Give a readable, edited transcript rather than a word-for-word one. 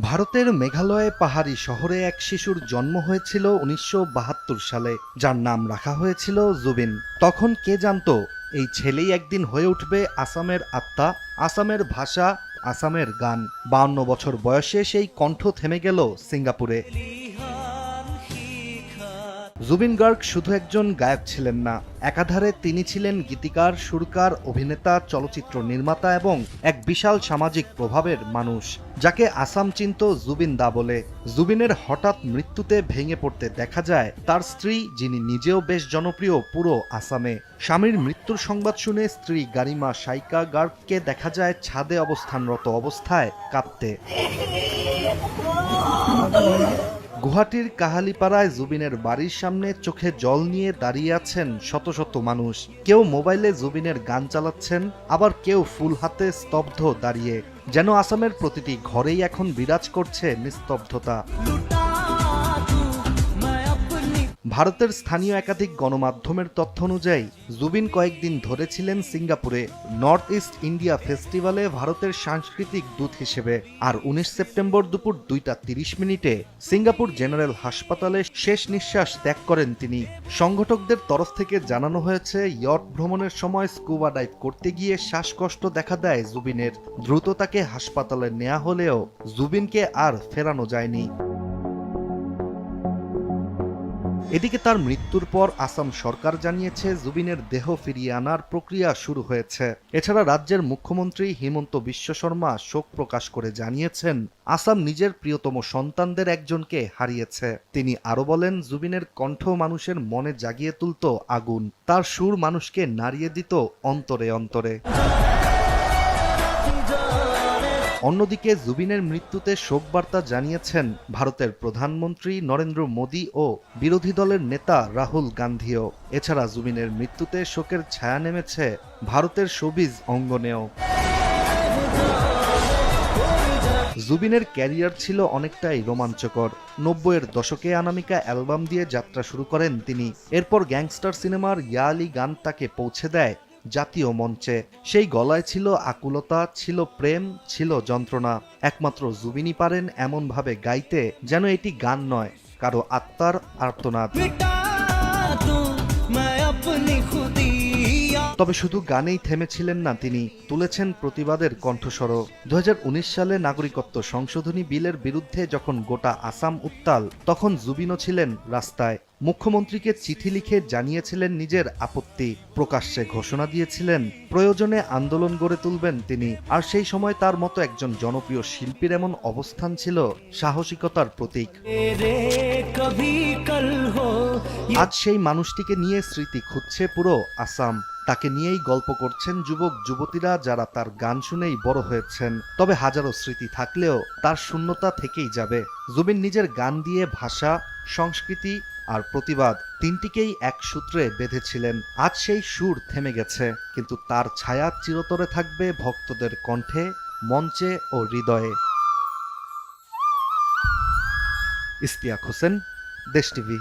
ভারতের মেঘালয়ে পাহাড়ি শহরে এক শিশুর জন্ম হয়েছিল ১৯৭২ সালে, যার নাম রাখা হয়েছিল জুবিন। তখন কে জানতো এই ছেলেই একদিন হয়ে উঠবে আসামের আত্মা, আসামের ভাষা, আসামের গান। ৫২ বছর বয়সে সেই কণ্ঠ থেমে গেল সিঙ্গাপুরে। জুবিন গার্গ শুধু একজন গায়ক ছিলেন না, একাধারে তিনি ছিলেন গীতিকার, সুরকার, অভিনেতা, চলচ্চিত্র নির্মাতা এবং এক বিশাল সামাজিক প্রভাবের মানুষ, যাকে আসাম চিনত জুবিন দা বলে। জুবিনের হঠাৎ মৃত্যুতে ভেঙে পড়তে দেখা যায় তার স্ত্রী, যিনি নিজেও বেশ জনপ্রিয় পুরো আসামে। স্বামীর মৃত্যুর সংবাদ শুনে স্ত্রী গারিমা সাইকা গার্গকে দেখা যায় ছাদে অবস্থানরত অবস্থায় কাঁদতে। গুয়াহাটির কাহালিপাড়ায় জুবিনের বাড়ির সামনে চোখে জল নিয়ে দাঁড়িয়ে আছেন শত শত মানুষ। কেউ মোবাইলে জুবিনের গান চালাচ্ছেন, আবার কেউ ফুল হাতে স্তব্ধ দাঁড়িয়ে, যেন আসামের প্রতিটি ঘরেই এখন বিরাজ করছে নিস্তব্ধতা। ভারতের স্থানীয় একাধিক গণমাধ্যমের তথ্য অনুযায়ী জুবিন কয়েকদিন ধরে ছিলেন সিঙ্গাপুরে নর্থ ইস্ট ইন্ডিয়া ফেস্টিভ্যালে ভারতের সাংস্কৃতিক দূত হিসেবে। আর ১৯ সেপ্টেম্বর দুপুর ২টা ৩০ সিঙ্গাপুর জেনারেল হাসপাতালে শেষ নিঃশ্বাস ত্যাগ করেন তিনি। সংগঠকদের তরফ থেকে জানানো হয়েছে, ইয়ট ভ্রমণের সময় স্কুবা ডাইভ করতে গিয়ে শ্বাসকষ্ট দেখা দেয় জুবিনের। দ্রুত তাকে হাসপাতালে নেওয়া হলেও জুবিনকে আর ফেরানো যায়নি। এদিকে তার মৃত্যুর পর আসাম সরকার জানিয়েছে জুবিনের দেহ ফিরিয়ে আনার প্রক্রিয়া শুরু হয়েছে। এছাড়া রাজ্যের মুখ্যমন্ত্রী হিমন্ত বিশ্ব শর্মা শোক প্রকাশ করে জানিয়েছেন, আসাম নিজের প্রিয়তম সন্তানদের একজনকে হারিয়েছে। তিনি আরো বলেন, জুবিনের কণ্ঠ মানুষের মনে জাগিয়ে তুলত আগুন, তার সুর মানুষকে নাড়িয়ে দিত অন্তরে অন্তরে। অন্যদিকে জুবিনের মৃত্যুতে শোকবার্তা জানিয়েছেন ভারতের প্রধানমন্ত্রী নরেন্দ্র মোদী ও বিরোধী দলের নেতা রাহুল গান্ধীও। এছাড়া জুবিনের মৃত্যুতে শোকের ছায়া নেমেছে ভারতের শোবিজ অঙ্গনেও। জুবিনের ক্যারিয়ার ছিল অনেকটাই রোমাঞ্চকর। ৯০-এর দশকে অনামিকা অ্যালবাম দিয়ে যাত্রা শুরু করেন তিনি। এরপর গ্যাংস্টার সিনেমার ইয়া আলি গান তাকে পৌঁছে দেয় জাতীয় মঞ্চে। সেই গলায় ছিল আকুলতা, ছিল প্রেম, ছিল যন্ত্রণা। একমাত্র জুবিনই পারেন এমনভাবে গাইতে যেন এটি গান নয়, কারো আত্মার আর্তনাদ। তবে শুধু গানেই থেমেছিলেন না তিনি, তুলেছেন প্রতিবাদের কণ্ঠস্বরও। ২০১৯ সালে নাগরিকত্ব সংশোধনী বিলের বিরুদ্ধে যখন গোটা আসাম উত্তাল, তখন জুবিনও ছিলেন রাস্তায়। মুখ্যমন্ত্রীকে চিঠি লিখে জানিয়েছিলেন নিজের আপত্তি, প্রকাশ্যে ঘোষণা দিয়েছিলেন প্রয়োজনে আন্দোলন গড়ে তুলবেন তিনি। আর সেই সময় তার মতো একজন জনপ্রিয় শিল্পীর এমন অবস্থান ছিল সাহসিকতার প্রতীক। আজ সেই মানুষটিকে নিয়ে স্মৃতি খুঁজছে পুরো আসাম। তাকে নিয়েই গল্প করছেন যুবক যুবতীরা, যারা তার গান শুনেই বড় হয়েছেন। তবে হাজারো স্মৃতি থাকলেও তার শূন্যতা থেকেই যাবে। জুবিন নিজের গান দিয়ে ভাষা, সংস্কৃতি আর প্রতিবাদ তিনটিকেই এক সূত্রে বেঁধেছিলেন। আজ সেই সুর থেমে গেছে, কিন্তু তার ছায়া চিরতরে থাকবে ভক্তদের কণ্ঠে, মঞ্চে ও হৃদয়ে। ইশতিয়াক হোসেন, দেশ টিভি।